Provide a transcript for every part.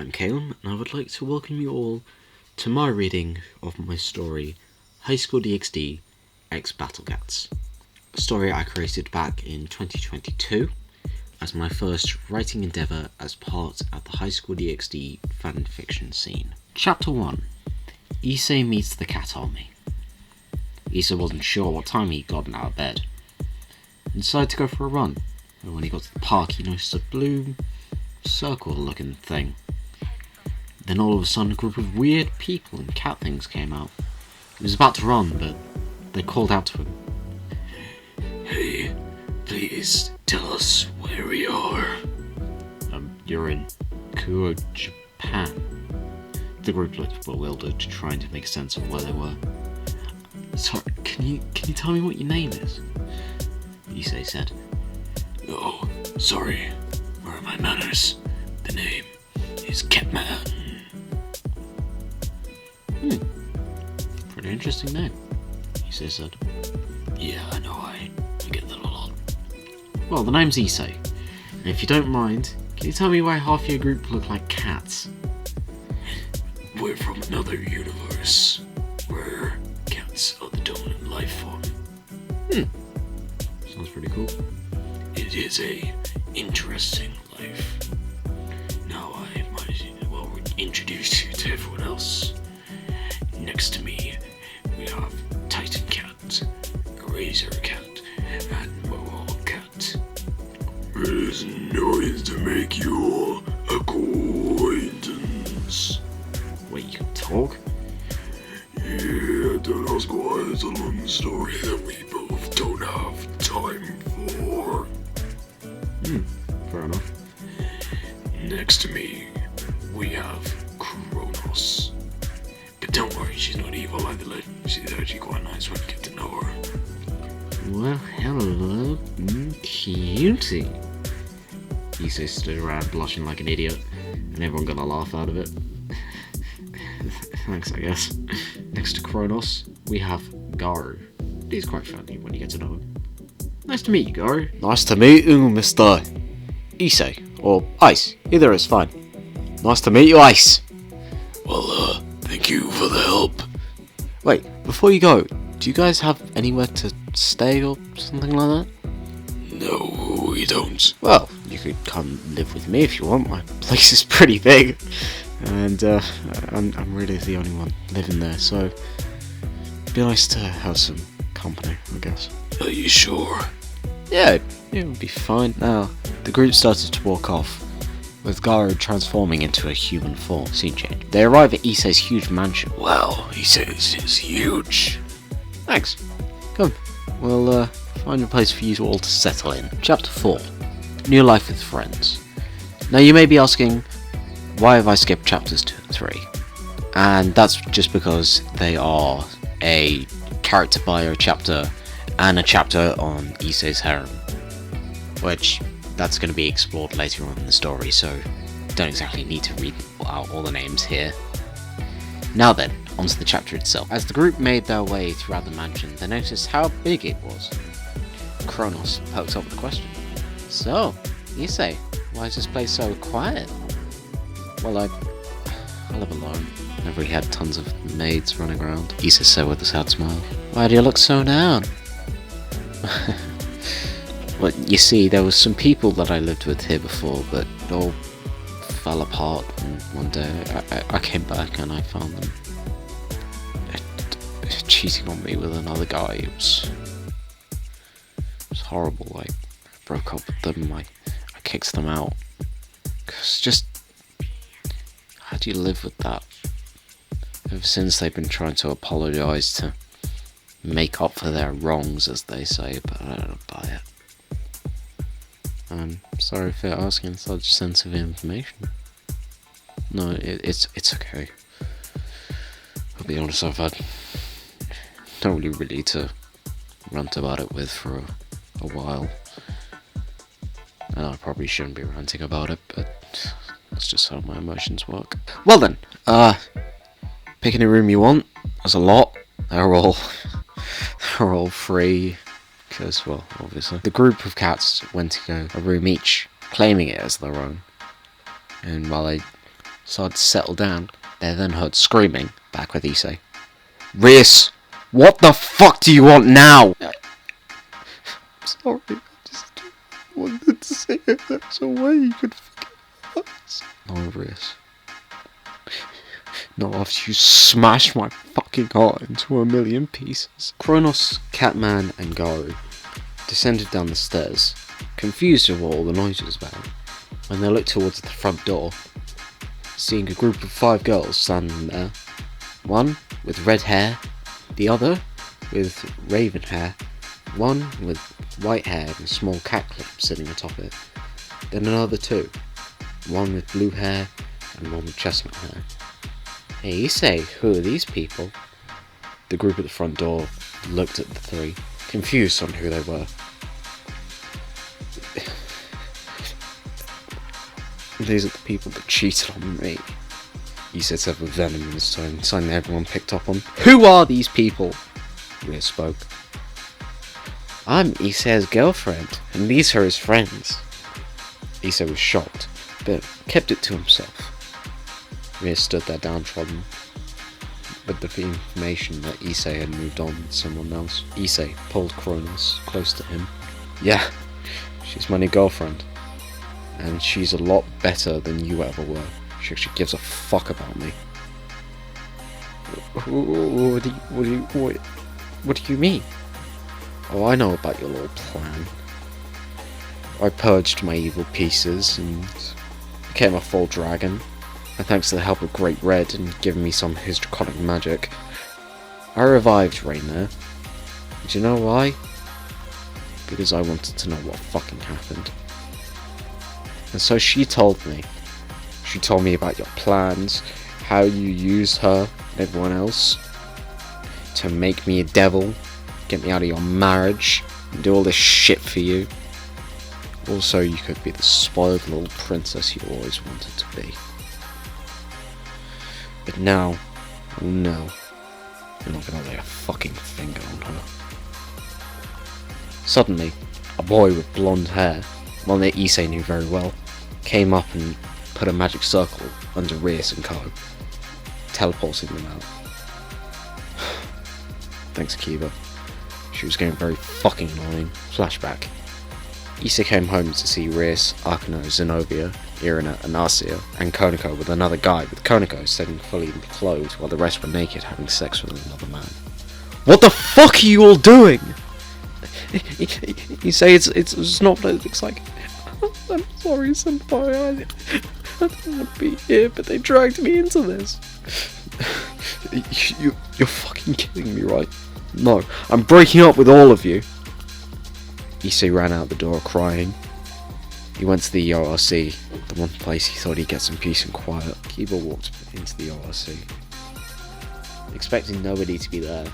I'm Caleb, and I would like to welcome you all to my reading of my story, High School DxD X Battle Cats, a story I created back in 2022 as my first writing endeavour as part of the High School DxD fan fiction scene. Chapter 1. Issei meets the cat army. Issei wasn't sure what time he'd gotten out of bed and decided to go for a run, and when he got to the park he noticed a blue circle looking thing. Then all of a sudden a group of weird people and cat things came out. He was about to run, but they called out to him. Hey, please tell us where we are. You're in Kuo, Japan. The group looked bewildered, trying to make sense of where they were. Sorry, can you tell me what your name is? Issei said. Oh, sorry. Where are my manners? The name is Catman. Pretty interesting name, Issei said. Yeah, I know, I get that a lot. Well, the name's Issei, and if you don't mind, can you tell me why half your group look like cats? We're from another universe, where cats are the dominant life form. Sounds pretty cool. It is a interesting life. Now I might introduce you to everyone else. Next to me, we have Titan Cat, Razor Cat, and Mohawk Cat. It is nice to make your acquaintance. Wait, you can talk? Yeah, don't ask why. It's a long story that we both don't have time for. Fair enough. Next to me, we have Kronos. But don't worry, she's not evil like the legend. She's actually quite nice when you get to know her. Well, hello, cutie. Issei stood around blushing like an idiot, and everyone got a laugh out of it. Thanks, I guess. Next to Kronos, we have Garu. He's quite funny when you get to know him. Nice to meet you, Garu. Nice to meet you, Mr. Issei, or Ice. Either is fine. Nice to meet you, Ice. Well, thank you for the help. Wait, before you go, do you guys have anywhere to stay or something like that? No, we don't. Well, you could come live with me if you want. My place is pretty big, and I'm really the only one living there, so it'd be nice to have some company, I guess. Are you sure? Yeah, it would be fine. Now, the group started to walk off, with Garu transforming into a human form. Scene change. They arrive at Issei's huge mansion. Wow, he says it's huge. Thanks. Come, we'll find a place for you all to settle in. Chapter 4. New life with friends. Now you may be asking, why have I skipped chapters 2 and 3? And that's just because they are a character bio chapter and a chapter on Issei's harem, which that's going to be explored later on in the story, so don't exactly need to read out all the names here. Now then, onto the chapter itself. As the group made their way throughout the mansion, they noticed how big it was. Kronos poked up with a question. So, Issei, why is this place so quiet? Well, I live alone. Never really had tons of maids running around. Issei said with a sad smile. Why do you look so down? Well, you see, there was some people that I lived with here before, but it all fell apart, and one day I came back and I found them cheating on me with another guy. It was horrible. I broke up with them, I kicked them out. Cause just, how do you live with that? Ever since they've been trying to apologise to make up for their wrongs, as they say, but I don't buy it. I'm sorry for asking such sensitive information. No, it's okay. I'll be honest, I've had nobody really to rant about it with for a while. And I probably shouldn't be ranting about it, but that's just how my emotions work. Well then, pick any room you want. There's a lot. They're all free. Because, well, obviously. The group of cats went to go a room each, claiming it as their own. And while they started to settle down, they then heard screaming back with Issei. Reese, what the fuck do you want now? I'm sorry, I just wanted to say if there's a way you could forgive us. No, Reese. Not after you smashed my fucking heart into a million pieces. Kronos, Catman, and Garu descended down the stairs, confused over what all the noise was about, when they looked towards the front door, seeing a group of 5 girls standing there. One with red hair, the other with raven hair, one with white hair and a small cat clip sitting atop it, then another 2, one with blue hair and one with chestnut hair. Hey, you say, who are these people? The group at the front door looked at the 3, confused on who they were. These are the people that cheated on me, Issei said with venom in his tone, something everyone picked up on. Who are these people? Rhea spoke. I'm Issei's girlfriend, and these are his friends. Issei was shocked, but kept it to himself. Rhea stood there downtrodden, with the information that Issei had moved on with someone else. Issei pulled Kronos close to him. Yeah, she's my new girlfriend, and she's a lot better than you ever were. She actually gives a fuck about me. What do you mean? Oh, I know about your little plan. I purged my evil pieces and became a full dragon, and thanks to the help of Great Red and giving me some of his draconic magic, I revived Rain there. Do you know why? Because I wanted to know what fucking happened. And so she told me. She told me about your plans, how you used her and everyone else to make me a devil, get me out of your marriage, and do all this shit for you. Also, you could be the spoiled little princess you always wanted to be. But now, oh no, you're not gonna lay a fucking finger on her. Suddenly, a boy with blonde hair, one that Issei knew very well, came up and put a magic circle under Reus and Co, teleporting them out. Thanks, Kiba. She was getting very fucking annoying. Flashback. Issei came home to see Reus, Arkano, Zenobia, Irina, and Arcia, and Konako with another guy, with Konako sitting fully clothed while the rest were naked having sex with another man. What the fuck are you all doing? You say it's not what it looks like. I'm sorry, senpai. I didn't want to be here, but they dragged me into this. You're fucking kidding me, right? No, I'm breaking up with all of you. Issei ran out the door crying. He went to the ORC, the one place he thought he'd get some peace and quiet. Kiba walked into the ORC, expecting nobody to be there,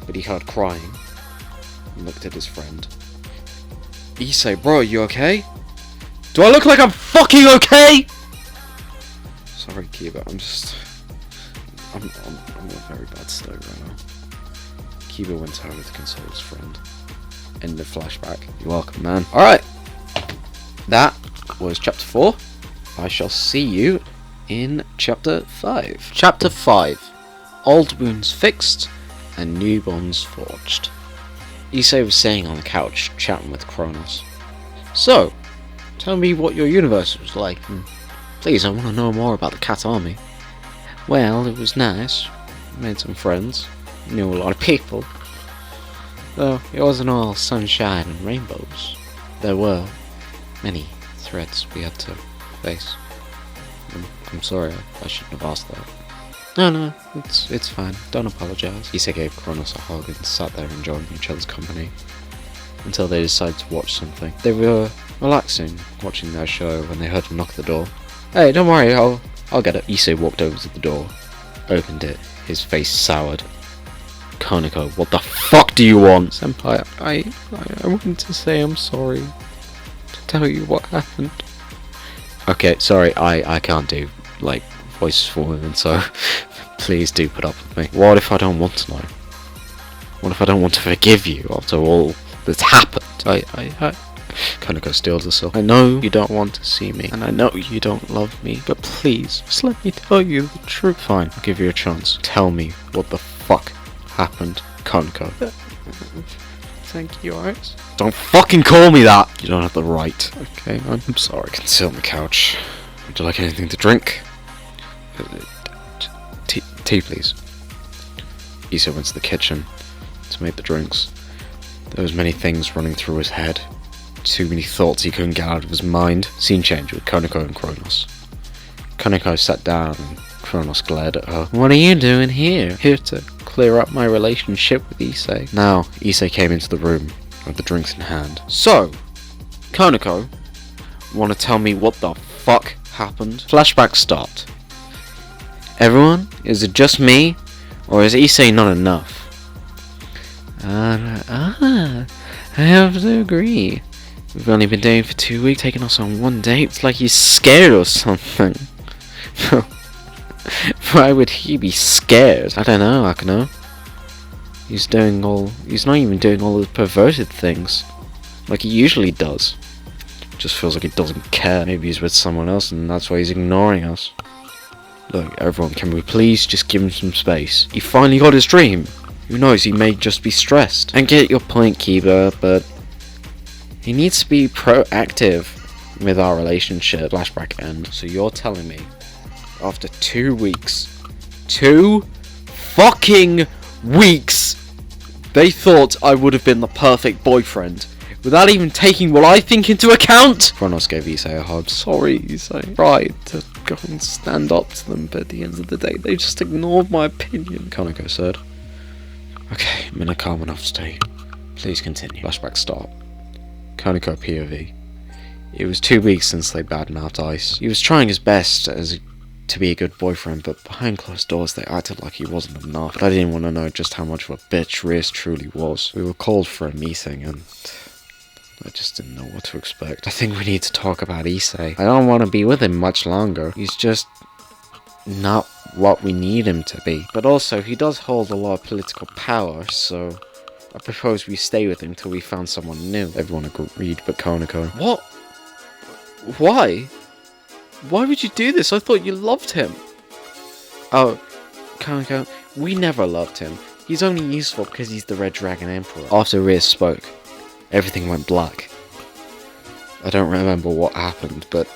but he heard crying and looked at his friend. Issei, bro, you okay? Do I look like I'm fucking okay? Sorry, Kiba, I'm in a very bad state right now. Kiba went over to console his friend. End of flashback. You're welcome, man. Alright. That was chapter 4. I shall see you in chapter 5. Chapter 5. Old wounds fixed and new bonds forged. Issei was sitting on the couch, chatting with Kronos. So, tell me what your universe was like. Please, I want to know more about the Cat Army. Well, it was nice. Made some friends. Knew a lot of people. Though it wasn't all sunshine and rainbows. There were many threats we had to face. I'm sorry, I shouldn't have asked that. No, it's fine. Don't apologise. Issei gave Kronos a hug and sat there enjoying each other's company until they decided to watch something. They were relaxing, watching their show when they heard a knock at the door. Hey, don't worry, I'll get it. Issei walked over to the door, opened it, his face soured. Konako, what the fuck do you want? Senpai, I wanted to say I'm sorry. To tell you what happened. Okay, sorry, I can't do, voices for women, so please do put up with me. What if I don't want to know? What if I don't want to forgive you after all that's happened? I Kaneko steals herself. I know you don't want to see me, and I know you don't love me, but please, just let me tell you the truth. Fine, I'll give you a chance. Tell me what the fuck happened, Kaneko. Thank you, Iris. Don't fucking call me that! You don't have the right. Okay, I'm sorry. I can sit on the couch. Would you like anything to drink? Tea, please. Issa went to the kitchen to make the drinks. There was many things running through his head. Too many thoughts he couldn't get out of his mind. Scene change with Kaneko and Kronos. Kaneko sat down and Kronos glared at her. What are you doing here? Here to clear up my relationship with Issei. Now, Issei came into the room with the drinks in hand. So, Kaneko, wanna tell me what the fuck happened? Flashback stopped. Everyone? Is it just me? Or is Issei not enough? I have to agree. We've only been dating for 2 weeks, taking us on one date. It's like he's scared or something. Why would he be scared? I don't know, Akano. He's not even doing all the perverted things like he usually does. Just feels like he doesn't care. Maybe he's with someone else and that's why he's ignoring us. Look, everyone, can we please just give him some space? He finally got his dream. Who knows, he may just be stressed. I get your point, Kiba, but he needs to be proactive with our relationship. Flashback end. So you're telling me, after 2 weeks, 2 fucking weeks, they thought I would have been the perfect boyfriend, without even taking what I think into account? Kronos gave Issei a hug. Sorry, Issei. Tried to go and stand up to them, but at the end of the day, they just ignored my opinion. Kaneko said. Okay, I'm in a calm enough state. Please continue. Flashback start. Kaneko POV. It was 2 weeks since they badmouthed Ice. He was trying his best to be a good boyfriend, but behind closed doors they acted like he wasn't enough. But I didn't want to know just how much of a bitch Riz truly was. We were called for a meeting and I just didn't know what to expect. I think we need to talk about Issei. I don't want to be with him much longer. He's just not what we need him to be. But also, he does hold a lot of political power, so I propose we stay with him till we found someone new. Everyone agreed but Kaneko. What? Why? Why would you do this? I thought you loved him. Oh, Kaneko, we never loved him. He's only useful because he's the Red Dragon Emperor. After Riz spoke, everything went black. I don't remember what happened, but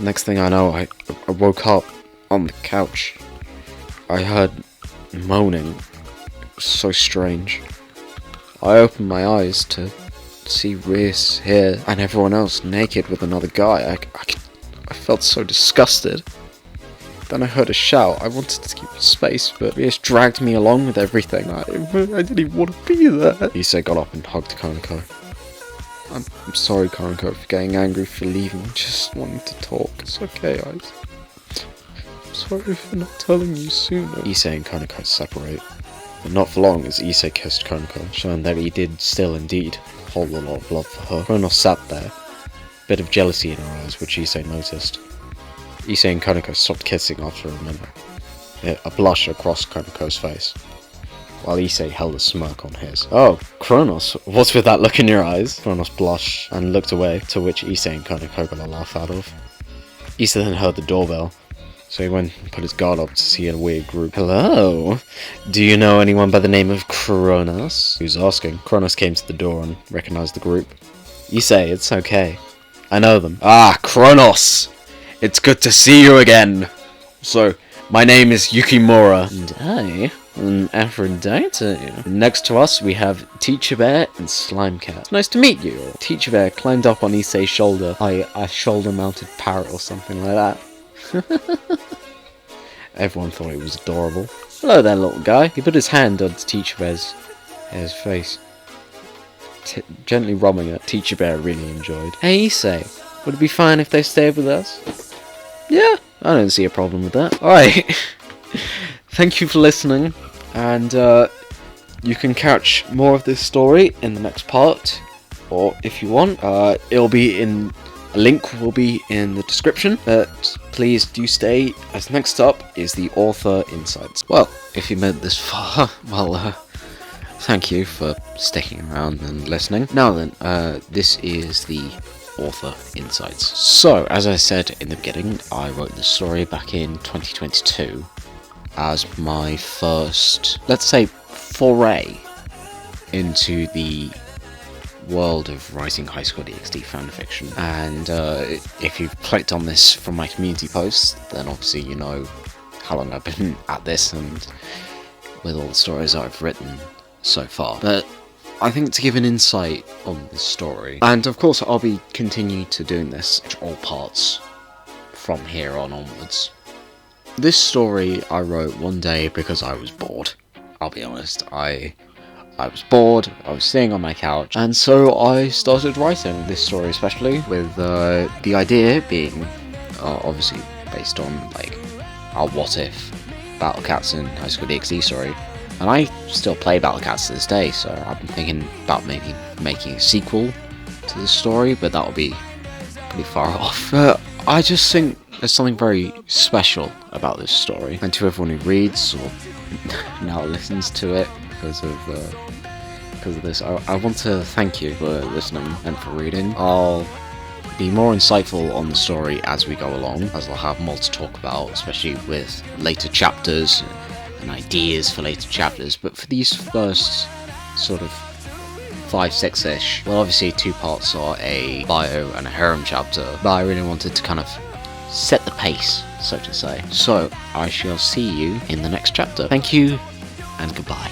next thing I know, I woke up on the couch. I heard moaning. It was so strange. I opened my eyes to see Riz here and everyone else naked with another guy. I felt so disgusted. Then I heard a shout. I wanted to keep space, but Riz dragged me along with everything. I didn't even want to be there. Issei got up and hugged Kaneko. I'm sorry, Kaneko, for getting angry for leaving. Just wanting to talk. It's okay, I'm sorry for not telling you sooner. Issei and Kaneko separate. But not for long as Issei kissed Kaneko, showing that he did still indeed hold a lot of love for her. Kronos sat there, a bit of jealousy in her eyes, which Issei noticed. Issei and Kaneko stopped kissing after a minute, a blush across Kaneko's face, while Issei held a smirk on his. Oh, Kronos, what's with that look in your eyes? Kronos blushed and looked away, to which Issei and Kaneko got a laugh out of. Issei then heard the doorbell, so he went and put his guard up to see a weird group. Hello? Do you know anyone by the name of Kronos? Who's asking? Kronos came to the door and recognized the group. Issei, it's okay. I know them. Ah, Kronos! It's good to see you again! So, my name is Yukimura. And I am Aphrodite. Next to us, we have Teacher Bear and Slime Cat. It's nice to meet you. Teacher Bear climbed up on Issei's shoulder. A shoulder-mounted parrot or something like that. Everyone thought it was adorable. Hello there, little guy. He put his hand on Teacher Bear's face, gently rubbing it. Teacher Bear really enjoyed. Hey, Issei, would it be fine if they stayed with us? Yeah, I don't see a problem with that. Alright, thank you for listening, and you can catch more of this story in the next part, or if you want, it'll be in... A link will be in the description, but please do stay, as next up is the author insights. Well, if you made this far, well, thank you for sticking around and listening. Now then, this is the author insights. So, as I said in the beginning, I wrote this story back in 2022 as my first, let's say, foray into the world of writing High School DxD fanfiction. And if you've clicked on this from my community posts, then obviously you know how long I've been at this and with all the stories I've written so far. But I think to give an insight on this story, and of course I'll be continuing to doing this all parts from here on onwards. This story I wrote one day because I was bored. I'll be honest, I was bored, I was sitting on my couch, and so I started writing this story, especially with the idea being obviously based on like our what if Battle Cats in High School DxD story. And I still play Battle Cats to this day, so I've been thinking about maybe making a sequel to this story, but that'll be pretty far off. But I just think there's something very special about this story, and to everyone who reads or now listens to it because of this, I want to thank you for listening and for reading. I'll be more insightful on the story as we go along, as I'll have more to talk about, especially with later chapters and ideas for later chapters. But for these first sort of 5-6-ish, well, obviously 2 parts are a bio and a harem chapter, but I really wanted to kind of set the pace, so to say. So I shall see you in the next chapter. Thank you and goodbye.